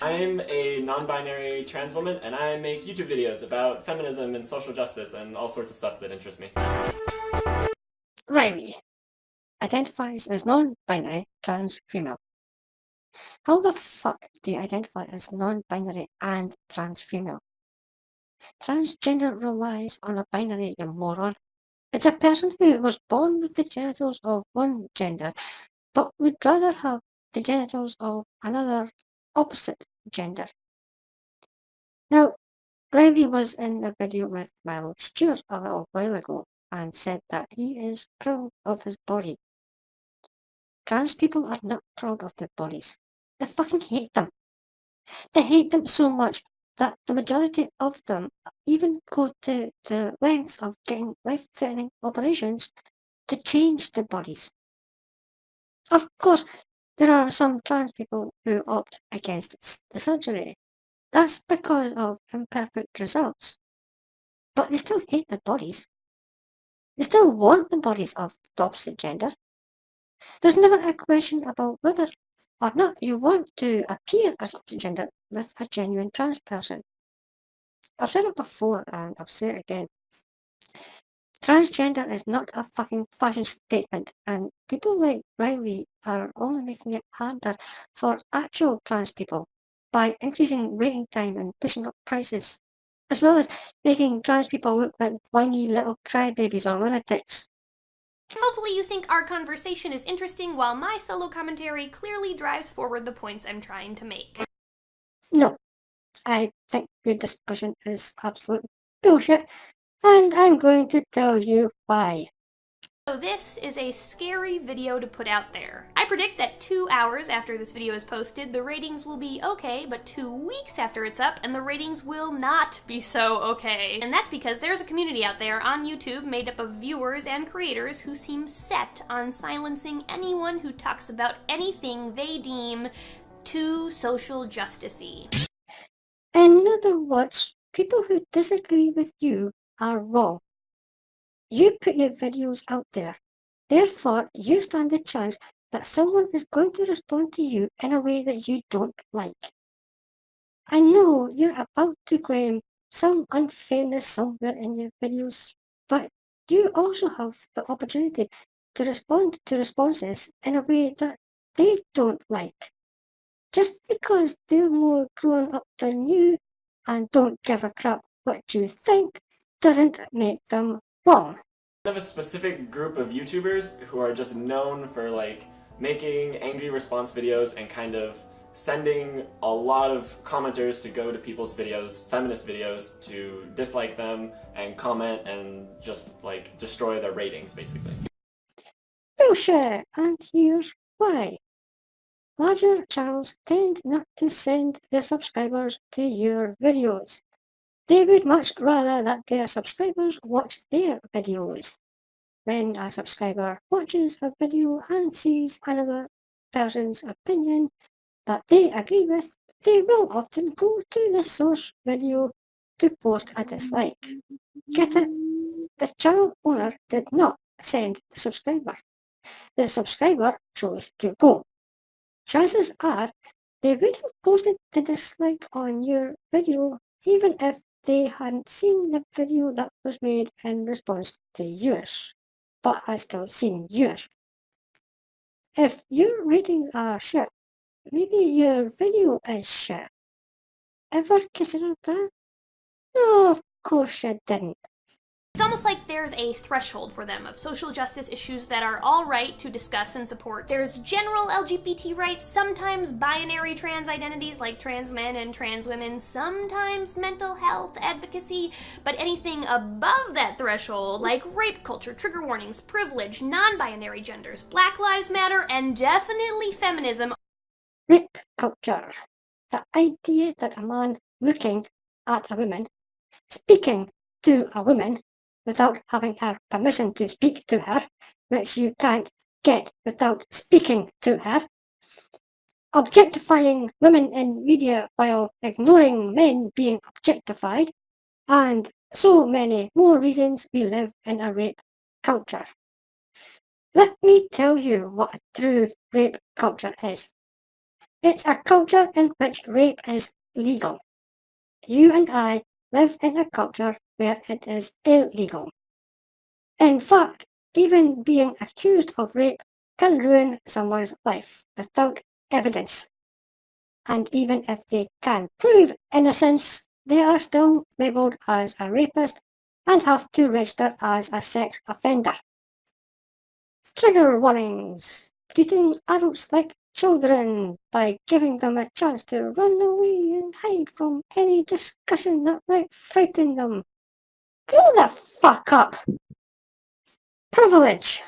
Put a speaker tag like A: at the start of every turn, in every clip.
A: I'm a non-binary trans woman, and I make YouTube videos about feminism and social justice and all sorts of stuff that interests me.
B: Riley identifies as non-binary trans female. How the fuck do you identify as non-binary and trans female? Transgender relies on a binary, you moron. It's a person who was born with the genitals of one gender, but would rather have the genitals of another opposite gender. Now, Riley was in a video with Milo Stewart a little while ago and said that he is proud of his body. Trans people are not proud of their bodies. They fucking hate them. They hate them so much that the majority of them even go to the lengths of getting life-threatening operations to change their bodies. Of course, there are some trans people who opt against the surgery. That's because of imperfect results. But they still hate their bodies. They still want the bodies of the opposite gender. There's never a question about whether or not you want to appear as opposite gender with a genuine trans person. I've said it before and I'll say it again. Transgender is not a fucking fashion statement, and people like Riley are only making it harder for actual trans people by increasing waiting time and pushing up prices, as well as making trans people look like whiny little crybabies or lunatics.
C: Hopefully you think our conversation is interesting while my solo commentary clearly drives forward the points I'm trying to make.
B: No, I think your discussion is absolute bullshit, and I'm going to tell you why.
C: So this is a scary video to put out there. I predict that 2 hours after this video is posted, the ratings will be okay, but 2 weeks after it's up, and the ratings will not be so okay. And that's because there's a community out there on YouTube made up of viewers and creators who seem set on silencing anyone who talks about anything they deem too social justice-y.
B: In other words, people who disagree with you are wrong. You put your videos out there. Therefore, you stand the chance that someone is going to respond to you in a way that you don't like. I know you're about to claim some unfairness somewhere in your videos, but you also have the opportunity to respond to responses in a way that they don't like. Just because they're more grown up than you and don't give a crap what you think doesn't make them wrong.
A: I have a specific group of YouTubers who are just known for like making angry response videos and kind of sending a lot of commenters to go to people's videos, feminist videos, to dislike them and comment and just like destroy their ratings basically.
B: Bullshit! And here's why. Larger channels tend not to send their subscribers to your videos. They would much rather that their subscribers watch their videos. When a subscriber watches a video and sees another person's opinion that they agree with, they will often go to the source video to post a dislike. Get it? The channel owner did not send the subscriber. The subscriber chose to go. Chances are they would have posted the dislike on your video even if they hadn't seen the video that was made in response to yours, but had still seen yours. If your ratings are shit, maybe your video is shit. Ever considered that? No, of course you didn't.
C: It's almost like there's a threshold for them of social justice issues that are all right to discuss and support. There's general LGBT rights, sometimes binary trans identities like trans men and trans women, sometimes mental health advocacy, but anything above that threshold, like rape culture, trigger warnings, privilege, non-binary genders, Black Lives Matter, and definitely feminism.
B: Rape culture. The idea that a man looking at a woman, speaking to a woman, without having her permission to speak to her, which you can't get without speaking to her, objectifying women in media while ignoring men being objectified, and so many more reasons we live in a rape culture. Let me tell you what a true rape culture is. It's a culture in which rape is legal. You and I live in a culture where it is illegal. In fact, even being accused of rape can ruin someone's life without evidence. And even if they can prove innocence, they are still labelled as a rapist and have to register as a sex offender. Trigger warnings. Treating adults like children by giving them a chance to run away and hide from any discussion that might frighten them. Grow the fuck up! Privilege.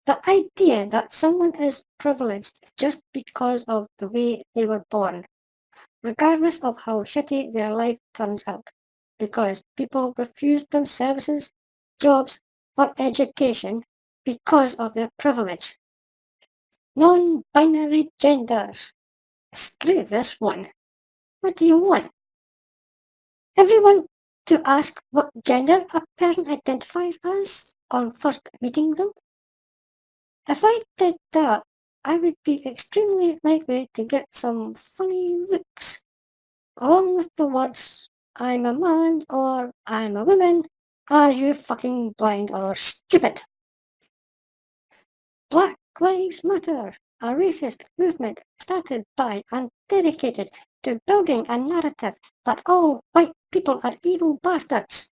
B: The idea that someone is privileged just because of the way they were born, regardless of how shitty their life turns out, because people refuse them services, jobs, or education because of their privilege. Non-binary genders. Screw this one. What do you want? Everyone to ask what gender a person identifies as on first meeting them? If I did that, I would be extremely likely to get some funny looks, along with the words, I'm a man or I'm a woman, are you fucking blind or stupid? Black Lives Matter, a racist movement started by and dedicated to building a narrative that all white people are evil bastards.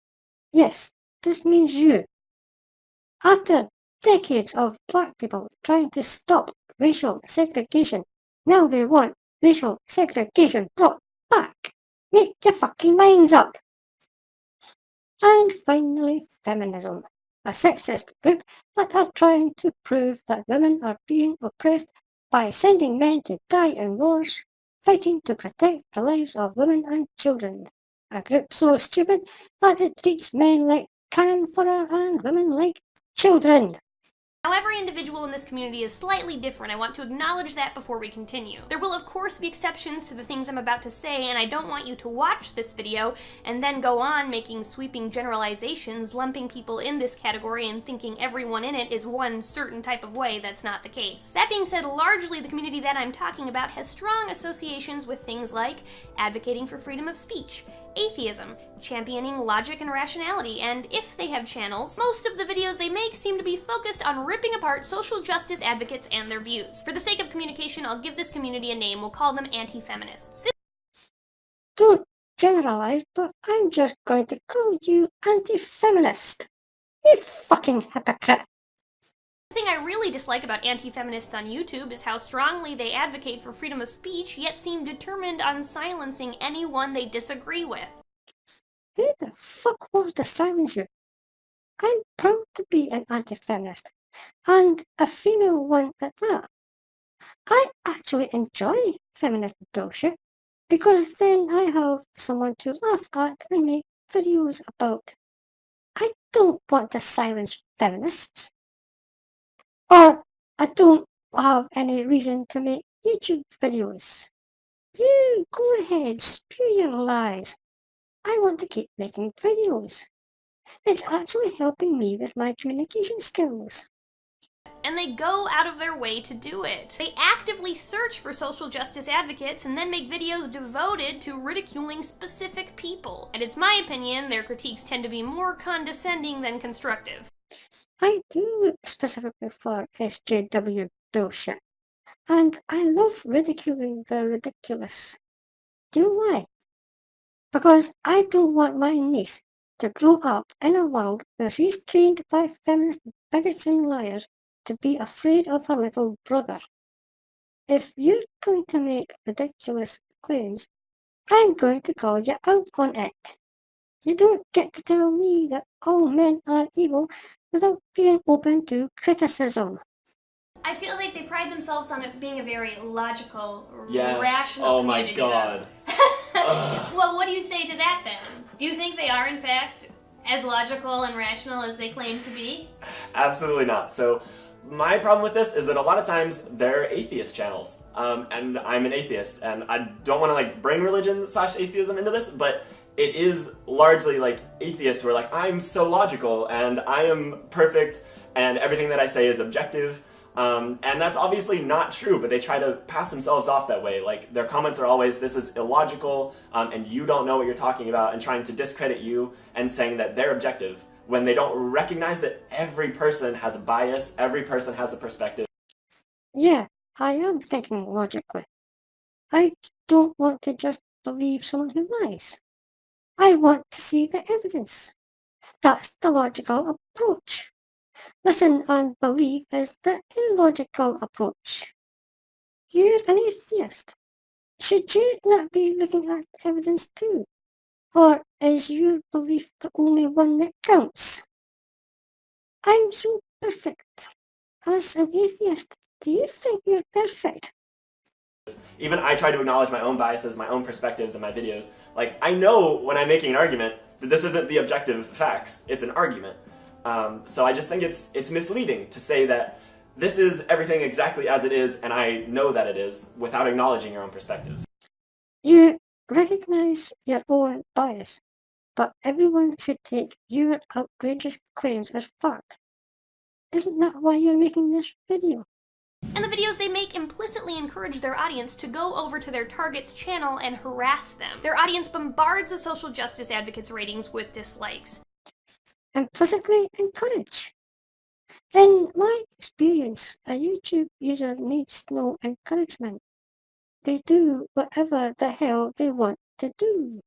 B: Yes, this means you. After decades of black people trying to stop racial segregation, now they want racial segregation brought back. Make your fucking minds up. And finally, feminism, a sexist group that are trying to prove that women are being oppressed by sending men to die in wars, fighting to protect the lives of women and children. A group so stupid that it treats men like cannon fodder and women like children.
C: Now, every individual in this community is slightly different. I want to acknowledge that before we continue. There will of course be exceptions to the things I'm about to say, and I don't want you to watch this video and then go on making sweeping generalizations, lumping people in this category and thinking everyone in it is one certain type of way. That's not the case. That being said, largely the community that I'm talking about has strong associations with things like advocating for freedom of speech, atheism, championing logic and rationality, and if they have channels, most of the videos they make seem to be focused on ripping apart social justice advocates and their views. For the sake of communication, I'll give this community a name. We'll call them anti-feminists.
B: Don't generalize, but I'm just going to call you anti-feminist. You fucking hypocrite.
C: The thing I really dislike about anti-feminists on YouTube is how strongly they advocate for freedom of speech, yet seem determined on silencing anyone they disagree with.
B: Who the fuck wants to silence you? I'm proud to be an anti-feminist, and a female one at that. I actually enjoy feminist bullshit, because then I have someone to laugh at and make videos about. I don't want to silence feminists. Or I don't have any reason to make YouTube videos. You go ahead, spew your lies. I want to keep making videos. It's actually helping me with my communication skills.
C: And they go out of their way to do it. They actively search for social justice advocates and then make videos devoted to ridiculing specific people. And it's my opinion, their critiques tend to be more condescending than constructive.
B: I do look specifically for SJW bullshit, and I love ridiculing the ridiculous. Do you know why? Because I don't want my niece to grow up in a world where she's trained by feminist bigots and liars to be afraid of her little brother. If you're going to make ridiculous claims, I'm going to call you out on it. You don't get to tell me that all men are evil without being open to criticism.
C: I feel like they pride themselves on it being a very logical,
A: Yes.
C: rational community.
A: Oh my god.
C: Well, what do you say to that then? Do you think they are in fact as logical and rational as they claim to be?
A: Absolutely not. So my problem with this is that a lot of times they're atheist channels, and I'm an atheist, and I don't want to like bring religion / atheism into this, but it is largely like atheists who are like, I'm so logical and I am perfect and everything that I say is objective, And that's obviously not true, but they try to pass themselves off that way. Like, their comments are always, this is illogical, and you don't know what you're talking about, and trying to discredit you and saying that they're objective, when they don't recognize that every person has a bias, every person has a perspective.
B: Yeah, I am thinking logically. I don't want to just believe someone who lies. I want to see the evidence. That's the logical approach. Listen and believe is the illogical approach. You're an atheist. Should you not be looking at evidence too? Or is your belief the only one that counts? I'm so perfect. As an atheist, do you think you're perfect?
A: Even I try to acknowledge my own biases, my own perspectives in my videos. Like, I know when I'm making an argument that this isn't the objective facts, it's an argument. So I just think it's misleading to say that this is everything exactly as it is, and I know that it is, without acknowledging your own perspective.
B: You recognize your own bias, but everyone should take your outrageous claims as fact. Isn't that why you're making this video?
C: And the videos they make implicitly encourage their audience to go over to their target's channel and harass them. Their audience bombards the social justice advocates' ratings with dislikes.
B: Implicitly encourage. In my experience, a YouTube user needs no encouragement. They do whatever the hell they want to do.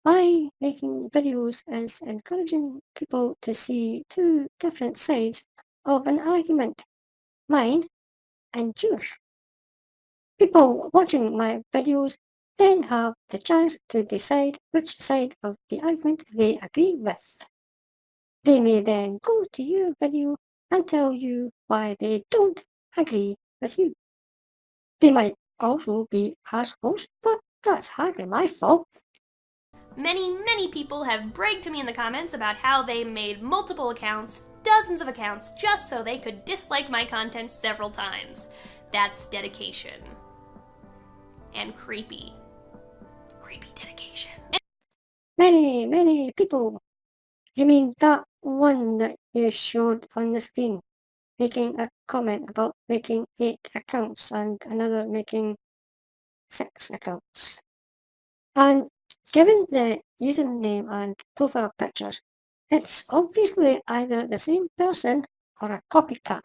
B: My making videos is encouraging people to see two different sides of an argument, mine and yours. People watching my videos then have the chance to decide which side of the argument they agree with. They may then go to your video and tell you why they don't agree with you. They might also be assholes, but that's hardly my fault.
C: Many people have bragged to me in the comments about how they made multiple accounts, dozens of accounts, just so they could dislike my content several times. That's dedication. And creepy. Creepy dedication.
B: Many people. You mean that one that you showed on the screen, making a comment about making 8 accounts and another making 6 accounts. And given the username and profile pictures, it's obviously either the same person or a copycat.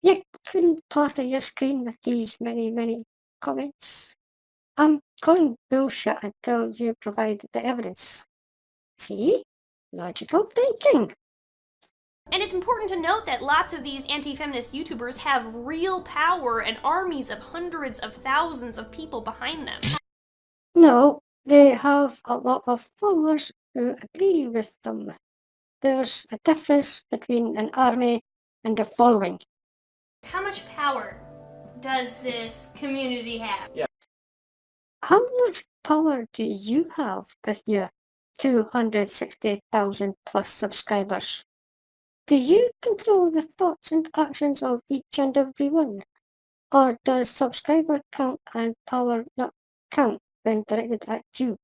B: You couldn't plaster your screen with these many comments. I'm calling bullshit until you provide the evidence. See? Logical thinking.
C: And it's important to note that lots of these anti-feminist YouTubers have real power and armies of hundreds of thousands of people behind them.
B: No, they have a lot of followers who agree with them. There's a difference between an army and a following.
C: How much power does this community have?
A: Yeah.
B: How much power do you have with your 260,000 plus subscribers? Do you control the thoughts and actions of each and every one? Or does subscriber count and power not count when directed at you?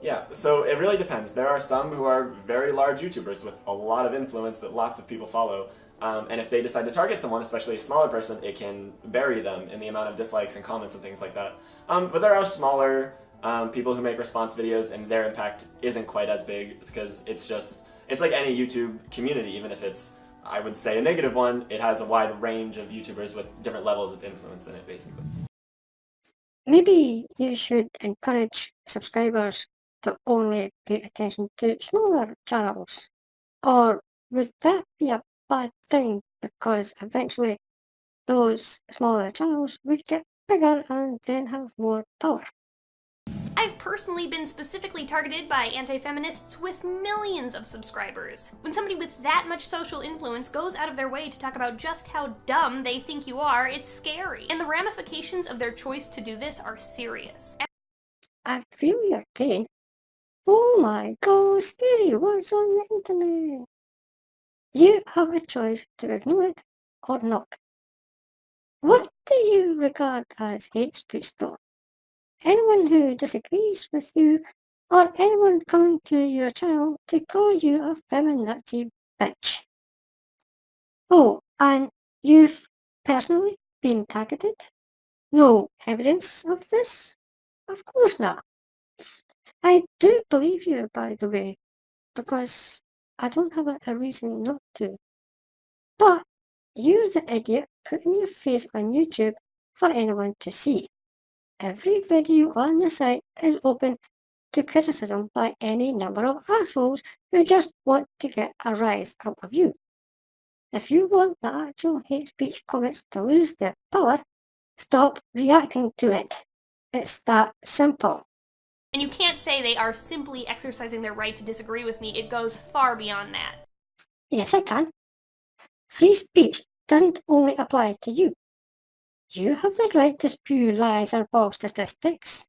A: Yeah, so it really depends. There are some who are very large YouTubers with a lot of influence that lots of people follow. And if they decide to target someone, especially a smaller person, it can bury them in the amount of dislikes and comments and things like that. But there are smaller people who make response videos, and their impact isn't quite as big because it's like any YouTube community. Even if it's, I would say, a negative one, it has a wide range of YouTubers with different levels of influence in it, basically.
B: Maybe you should encourage subscribers to only pay attention to smaller channels. Or would that be a bad thing, because eventually those smaller channels would get bigger and then have more power?
C: I've personally been specifically targeted by anti-feminists with millions of subscribers. When somebody with that much social influence goes out of their way to talk about just how dumb they think you are, it's scary. And the ramifications of their choice to do this are serious.
B: I feel your pain. Oh my god, scary words on the internet. You have a choice to ignore it or not. What do you regard as hate speech though? Anyone who disagrees with you, or anyone coming to your channel to call you a feminazi bitch. Oh, and You've personally been targeted? No evidence of this? Of course not. I do believe you, by the way, because I don't have a reason not to. But you're the idiot putting your face on YouTube for anyone to see. Every video on the site is open to criticism by any number of assholes who just want to get a rise out of you. If you want the actual hate speech comments to lose their power, stop reacting to it. It's that simple.
C: And you can't say they are simply exercising their right to disagree with me. It goes far beyond that.
B: Yes, I can. Free speech doesn't only apply to you. You have the right to spew lies and false statistics.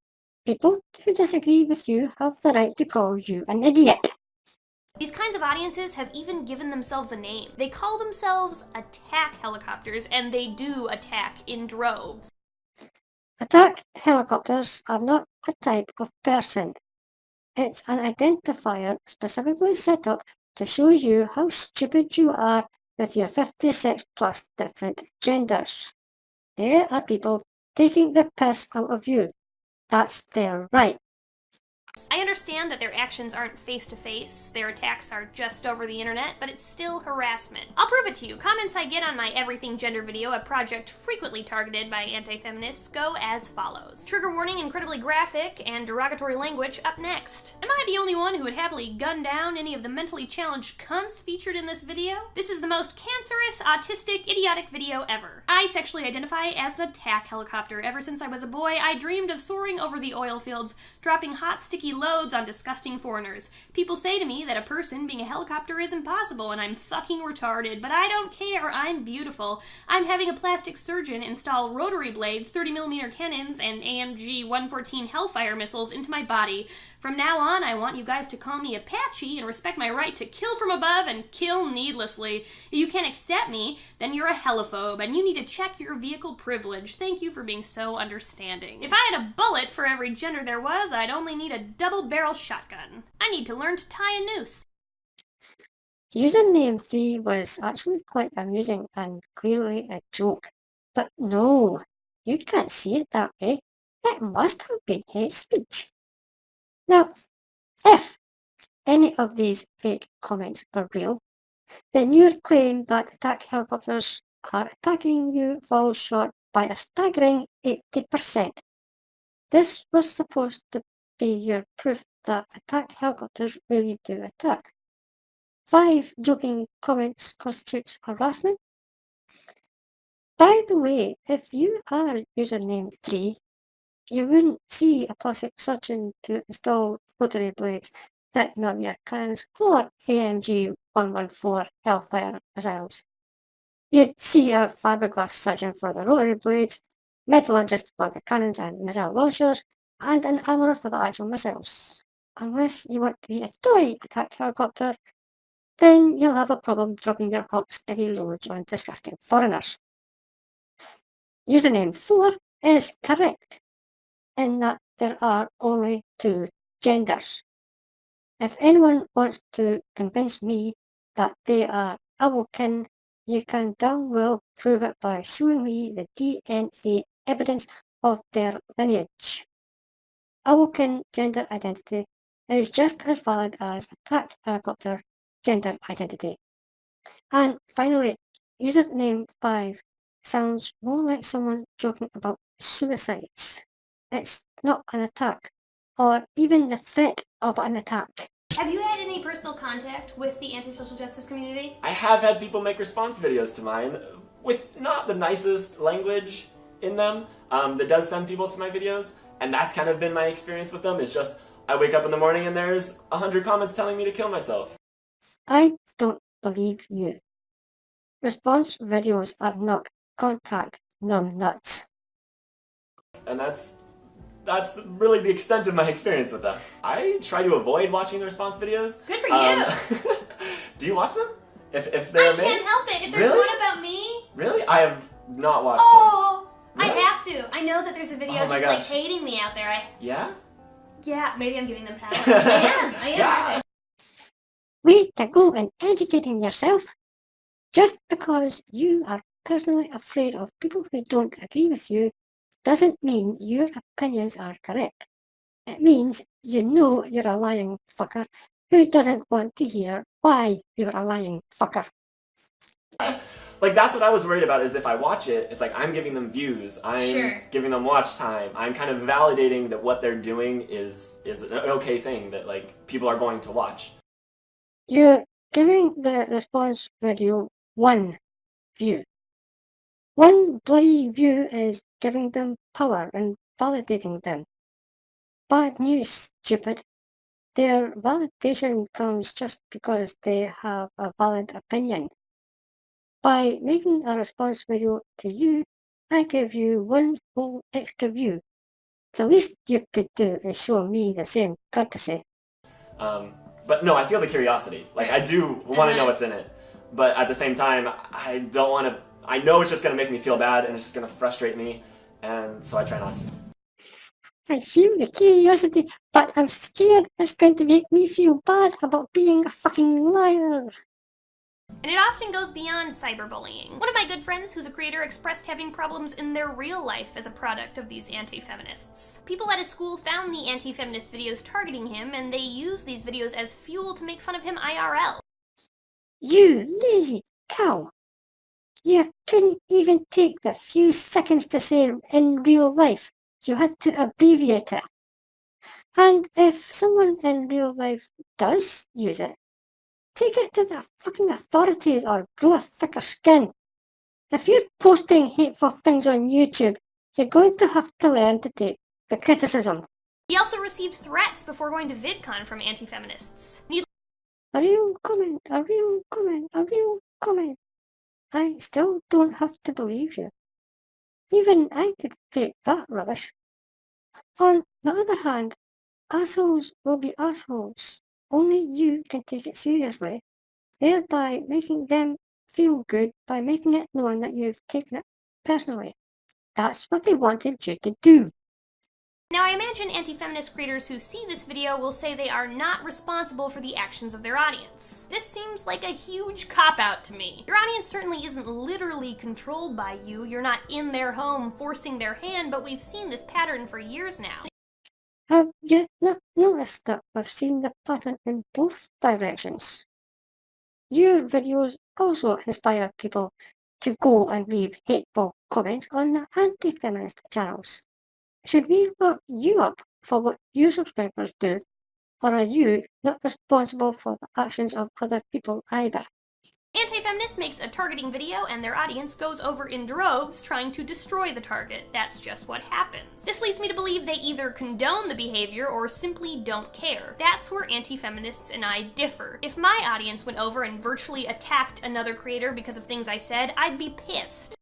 B: People who disagree with you have the right to call you an idiot.
C: These kinds of audiences have even given themselves a name. They call themselves attack helicopters, and they do attack in droves.
B: Attack helicopters are not a type of person. It's an identifier specifically set up to show you how stupid you are with your 56 plus different genders. They are people taking the piss out of you. That's their right.
C: I understand that their actions aren't face-to-face, their attacks are just over the internet, but it's still harassment. I'll prove it to you. Comments I get on my Everything Gender video, a project frequently targeted by anti-feminists, go as follows. Trigger warning, incredibly graphic, and derogatory language up next. Am I the only one who would happily gun down any of the mentally challenged cunts featured in this video? This is the most cancerous, autistic, idiotic video ever. I sexually identify as an attack helicopter. Ever since I was a boy, I dreamed of soaring over the oil fields, dropping hot, sticky loads on disgusting foreigners. People say to me that a person being a helicopter is impossible and I'm fucking retarded, but I don't care. I'm beautiful. I'm having a plastic surgeon install rotary blades, 30mm cannons, and AMG 114 Hellfire missiles into my body. From now on, I want you guys to call me Apache and respect my right to kill from above and kill needlessly. If you can't accept me, then you're a heliphobe, and you need to check your vehicle privilege. Thank you for being so understanding. If I had a bullet for every gender there was, I'd only need a double-barrel shotgun. I need to learn to tie a noose.
B: Username 3 was actually quite amusing and clearly a joke. But no, you can't see it that way. It must have been hate speech. Now, if any of these fake comments are real, then your claim that attack helicopters are attacking you falls short by a staggering 80%. This was supposed to be your proof that attack helicopters really do attack. 5 joking comments constitutes harassment. By the way, if you are username 3, you wouldn't see a plastic surgeon to install rotary blades, 30mm cannons, or AMG 114 Hellfire missiles. You'd see a fiberglass surgeon for the rotary blades, metallurgist for the cannons and missile launchers, and an armourer for the actual missiles. Unless you want to be a toy attack helicopter, then you'll have a problem dropping your hot sticky loads on disgusting foreigners. Username 4 is correct in that there are only 2 genders. If anyone wants to convince me that they are awoken, you can damn well prove it by showing me the DNA evidence of their lineage. Awoken gender identity is just as valid as attack helicopter gender identity. And finally, username 5 sounds more like someone joking about suicides. It's not an attack, or even the threat of an attack.
C: Have you had any personal contact with the anti-social justice community?
A: I have had people make response videos to mine with not the nicest language in them that does send people to my videos, and that's kind of been my experience with them. Is just I wake up in the morning and there's 100 comments telling me to kill myself.
B: I don't believe you. Response videos are not contact numbnuts.
A: And that's really the extent of my experience with them. I try to avoid watching the response videos.
C: Good for you!
A: Do you watch them? If they're
C: I can't help it. If there's
A: Really?
C: one about me...
A: Really? I have not watched
C: Oh!
A: them. Really?
C: I have to. I know that there's a video
A: Oh my
C: just like
A: gosh.
C: hating me out there.
A: Yeah?
C: Yeah, maybe I'm giving them power. I am.
A: Yeah.
B: Way to go and educating yourself. Just because you are personally afraid of people who don't agree with you doesn't mean your opinions are correct. It means you know you're a lying fucker who doesn't want to hear why you're a lying fucker.
A: Like, that's what I was worried about, is if I watch it, it's like I'm giving them views, I'm giving them watch time, I'm kind of validating that what they're doing is an okay thing, that like people are going to watch.
B: You're giving the response video one view. One bloody view is giving them power and validating them. Bad news, stupid. Their validation comes just because they have a valid opinion. By making a response video to you, I give you one whole extra view. The least you could do is show me the same courtesy.
A: But no, I feel the curiosity. Like, I do want to know what's in it. But at the same time, I don't want to... I know it's just going to make me feel bad and it's just going to frustrate me. And so I try not to.
B: I feel the curiosity, but I'm scared it's going to make me feel bad about being a fucking liar.
C: And it often goes beyond cyberbullying. One of my good friends, who's a creator, expressed having problems in their real life as a product of these anti-feminists. People at his school found the anti-feminist videos targeting him, and they used these videos as fuel to make fun of him IRL.
B: You lazy cow. You couldn't even take the few seconds to say in real life. You had to abbreviate it. And if someone in real life does use it, take it to the fucking authorities or grow a thicker skin. If you're posting hateful things on YouTube, you're going to have to learn to take the criticism.
C: He also received threats before going to VidCon from anti-feminists.
B: A real comment, a real comment, a real comment. I still don't have to believe you. Even I could fake that rubbish. On the other hand, assholes will be assholes. Only you can take it seriously, thereby making them feel good by making it known that you've taken it personally. That's what they wanted you to do.
C: Now, I imagine anti-feminist creators who see this video will say they are not responsible for the actions of their audience. This seems like a huge cop-out to me. Your audience certainly isn't literally controlled by you. You're not in their home forcing their hand, but we've seen this pattern for years now.
B: Have you not noticed that we've seen the pattern in both directions? Your videos also inspire people to go and leave hateful comments on the anti-feminist channels. Should we lock you up for what your subscribers do, or are you not responsible for the actions of other people either?
C: Anti-feminist makes a targeting video and their audience goes over in droves trying to destroy the target. That's just what happens. This leads me to believe they either condone the behavior or simply don't care. That's where anti-feminists and I differ. If my audience went over and virtually attacked another creator because of things I said, I'd be pissed.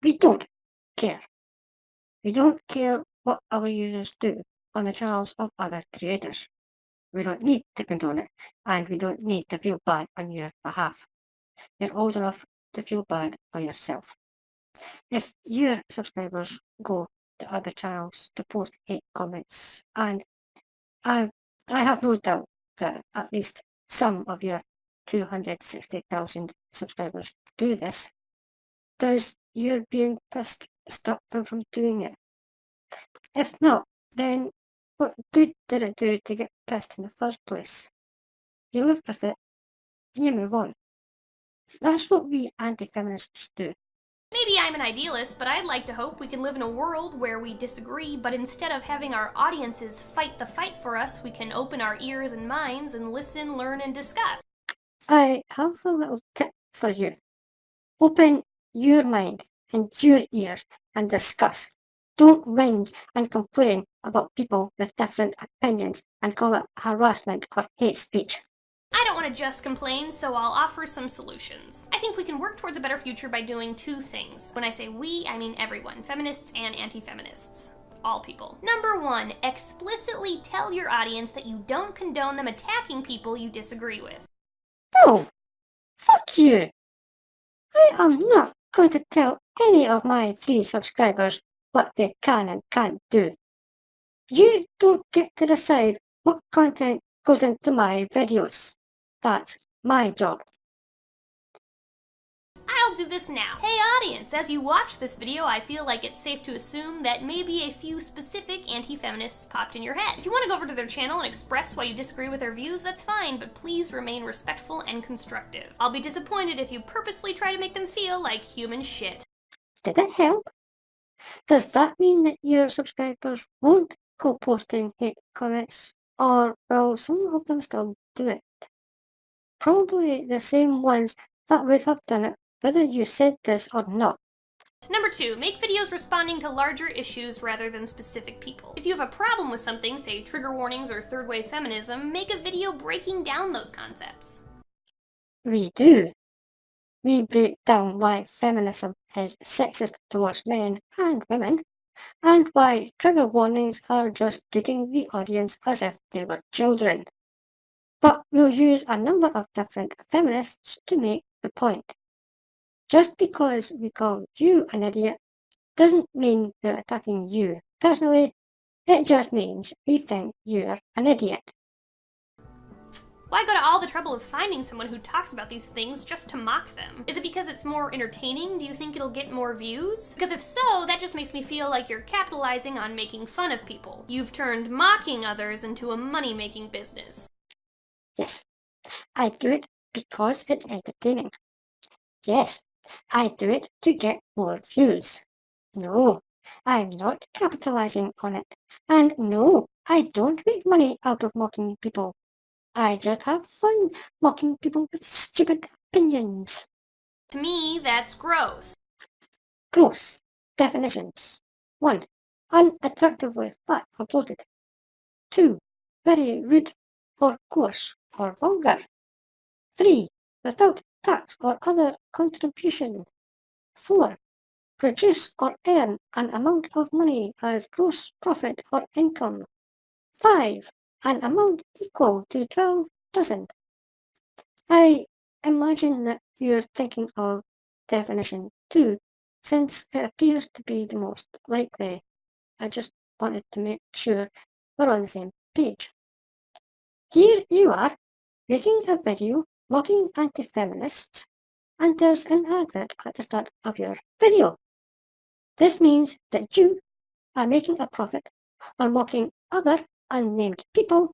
B: We don't care. We don't care what our users do on the channels of other creators. We don't need to condone it, and we don't need to feel bad on your behalf. You're old enough to feel bad for yourself. If your subscribers go to other channels to post hate comments, and I have no doubt that at least some of your 260,000 subscribers do this, does your being pissed stop them from doing it? If not, then what good did it do to get pissed in the first place? You live with it and you move on. That's what we anti-feminists do.
C: Maybe I'm an idealist, but I'd like to hope we can live in a world where we disagree, but instead of having our audiences fight the fight for us, we can open our ears and minds and listen, learn, and discuss.
B: I have a little tip for you. Open your mind and your ears and discuss. Don't whine and complain about people with different opinions and call it harassment or hate speech.
C: I don't want to just complain, so I'll offer some solutions. I think we can work towards a better future by doing two things. When I say we, I mean everyone, feminists and anti-feminists. All people. Number one, explicitly tell your audience that you don't condone them attacking people you disagree with.
B: No! Fuck you! I am not going to tell any of my 3 subscribers what they can and can't do. You don't get to decide what content goes into my videos. That's my job.
C: I'll do this now. Hey audience, as you watch this video, I feel like it's safe to assume that maybe a few specific anti-feminists popped in your head. If you want to go over to their channel and express why you disagree with their views, that's fine, but please remain respectful and constructive. I'll be disappointed if you purposely try to make them feel like human shit.
B: Did it help? Does that mean that your subscribers won't go posting hate comments? Or will some of them still do it? Probably the same ones that would have done it whether you said this or not.
C: Number 2, make videos responding to larger issues rather than specific people. If you have a problem with something, say trigger warnings or third wave feminism, make a video breaking down those concepts.
B: We do. We break down why feminism is sexist towards men and women, and why trigger warnings are just treating the audience as if they were children. But we'll use a number of different feminists to make the point. Just because we call you an idiot doesn't mean we're attacking you personally, it just means we think you're an idiot.
C: Why go to all the trouble of finding someone who talks about these things just to mock them? Is it because it's more entertaining? Do you think it'll get more views? Because if so, that just makes me feel like you're capitalizing on making fun of people. You've turned mocking others into a money-making business.
B: Yes, I do it because it's entertaining. Yes, I do it to get more views. No, I'm not capitalizing on it. And no, I don't make money out of mocking people. I just have fun mocking people with stupid opinions.
C: To me, that's gross.
B: Gross. Definitions. 1. Unattractively fat or bloated. 2. Very rude or coarse or vulgar. 3. Without tax or other contribution. 4. Produce or earn an amount of money as gross profit or income. 5. An amount equal to 12 dozen. I imagine that you're thinking of definition 2, since it appears to be the most likely. I just wanted to make sure we're on the same page. Here you are, making a video mocking anti-feminists, and there's an advert at the start of your video. This means that you are making a profit on mocking other unnamed people,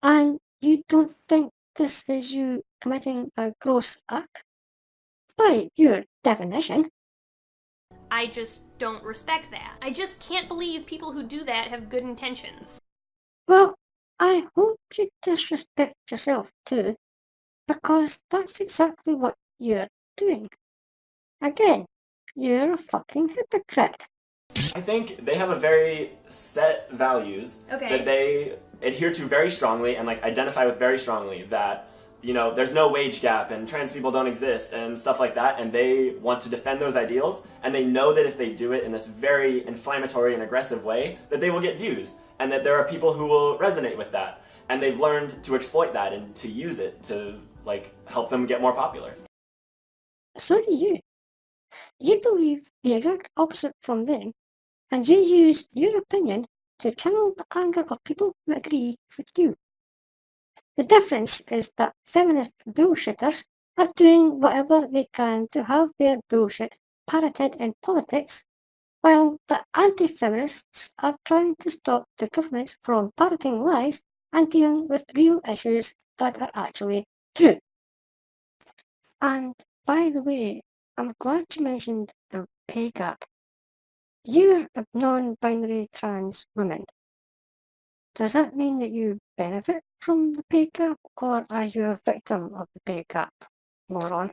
B: and you don't think this is you committing a gross act? By your definition.
C: I just don't respect that. I just can't believe people who do that have good intentions.
B: Well, I hope you disrespect yourself too, because that's exactly what you're doing. Again, you're a fucking hypocrite.
A: I think they have a very set values that they adhere to very strongly and like identify with very strongly, that, you know, there's no wage gap and trans people don't exist and stuff like that, and they want to defend those ideals, and they know that if they do it in this very inflammatory and aggressive way, that they will get views, and that there are people who will resonate with that, and they've learned to exploit that and to use it to like help them get more popular.
B: So do you. You believe the exact opposite from them, and you use your opinion to channel the anger of people who agree with you. The difference is that feminist bullshitters are doing whatever they can to have their bullshit parroted in politics, while the anti-feminists are trying to stop the governments from parroting lies and dealing with real issues that are actually true. And by the way, I'm glad you mentioned the pay gap. You're a non-binary trans woman. Does that mean that you benefit from the pay gap, or are you a victim of the pay gap, moron?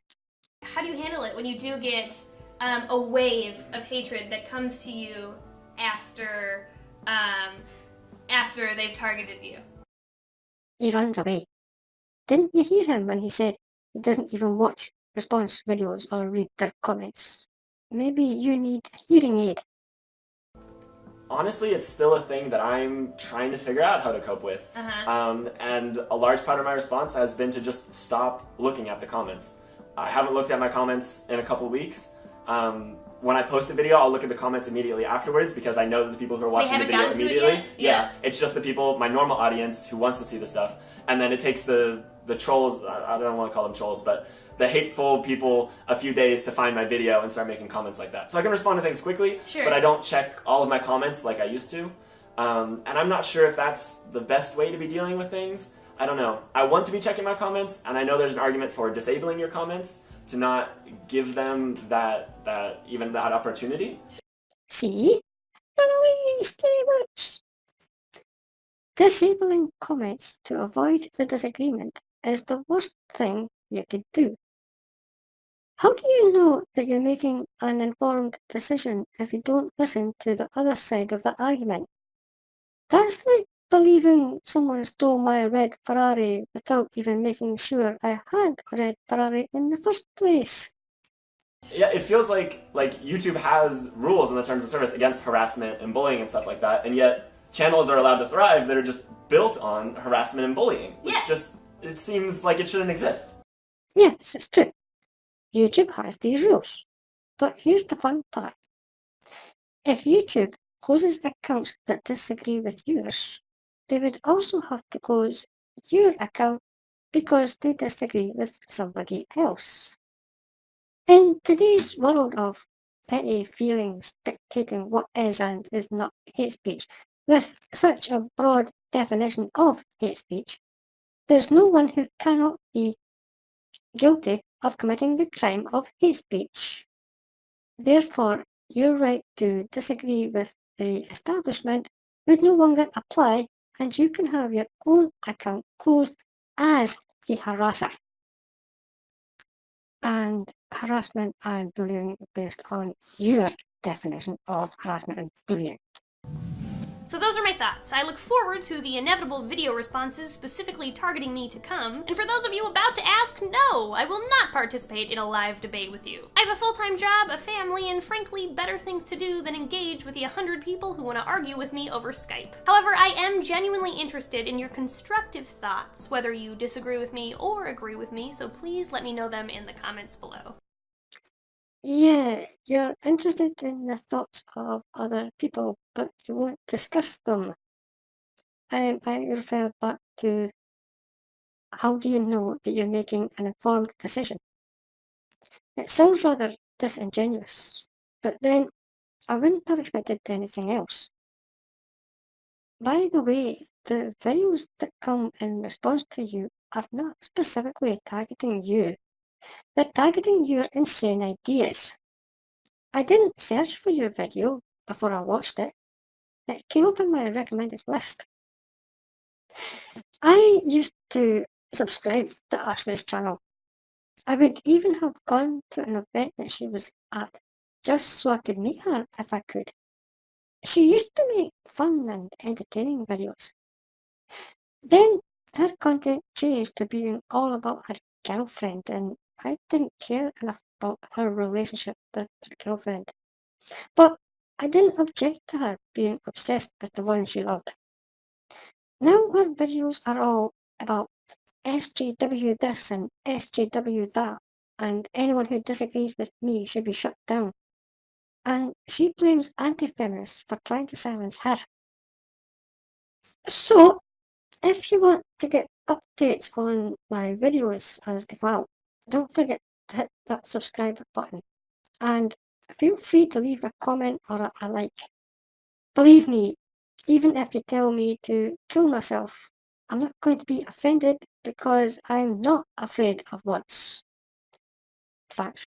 C: How do you handle it when you do get a wave of hatred that comes to you after they've targeted you?
B: He runs away. Didn't you hear him when he said he doesn't even watch response videos or read their comments? Maybe you need a hearing aid.
A: Honestly, it's still a thing that I'm trying to figure out how to cope with. And a large part of my response has been to just stop looking at the comments. I haven't looked at my comments in a couple weeks, When I post a video, I'll look at the comments immediately afterwards because I know that the people who are watching the video immediately, it's just the people, my normal audience who wants to see the stuff, and then it takes the trolls, I don't want to call them trolls, but the hateful people a few days to find my video and start making comments like that. So I can respond to things quickly, but I don't check all of my comments like I used to. And I'm not sure if that's the best way to be dealing with things. I don't know. I want to be checking my comments, and I know there's an argument for disabling your comments to not give them that opportunity.
B: See? Run away, scary much. Disabling comments to avoid the disagreement is the worst thing you could do. How do you know that you're making an informed decision if you don't listen to the other side of the argument? That's like believing someone stole my red Ferrari without even making sure I had a red Ferrari in the first place.
A: Yeah, it feels like YouTube has rules in the terms of service against harassment and bullying and stuff like that, and yet channels are allowed to thrive that are just built on harassment and bullying, which it seems like it shouldn't exist.
B: Yes, it's true. YouTube has these rules. But here's the fun part. If YouTube closes accounts that disagree with yours, they would also have to close your account because they disagree with somebody else. In today's world of petty feelings dictating what is and is not hate speech, with such a broad definition of hate speech, there's no one who cannot be guilty of committing the crime of hate speech. Therefore, your right to disagree with the establishment would no longer apply, and you can have your own account closed as the harasser. And harassment and bullying based on your definition of harassment and bullying.
C: So those are my thoughts. I look forward to the inevitable video responses specifically targeting me to come, and for those of you about to ask, no, I will not participate in a live debate with you. I have a full-time job, a family, and frankly, better things to do than engage with the 100 people who want to argue with me over Skype. However, I am genuinely interested in your constructive thoughts, whether you disagree with me or agree with me, so please let me know them in the comments below.
B: Yeah, you're interested in the thoughts of other people, but you won't discuss them. I refer back to how do you know that you're making an informed decision? It sounds rather disingenuous, but then I wouldn't have expected anything else. By the way, the videos that come in response to you are not specifically targeting you. They're targeting your insane ideas. I didn't search for your video before I watched it. It came up in my recommended list. I used to subscribe to Ashley's channel. I would even have gone to an event that she was at, just so I could meet her if I could. She used to make fun and entertaining videos. Then her content changed to being all about her girlfriend, and I didn't care enough about her relationship with her girlfriend. But I didn't object to her being obsessed with the one she loved. Now her videos are all about SJW this and SJW that, and anyone who disagrees with me should be shut down. And she blames anti-feminists for trying to silence her. So, if you want to get updates on my videos as they come out, don't forget to hit that subscribe button. And feel free to leave a comment or a like. Believe me, even if you tell me to kill myself, I'm not going to be offended because I'm not afraid of words. Facts.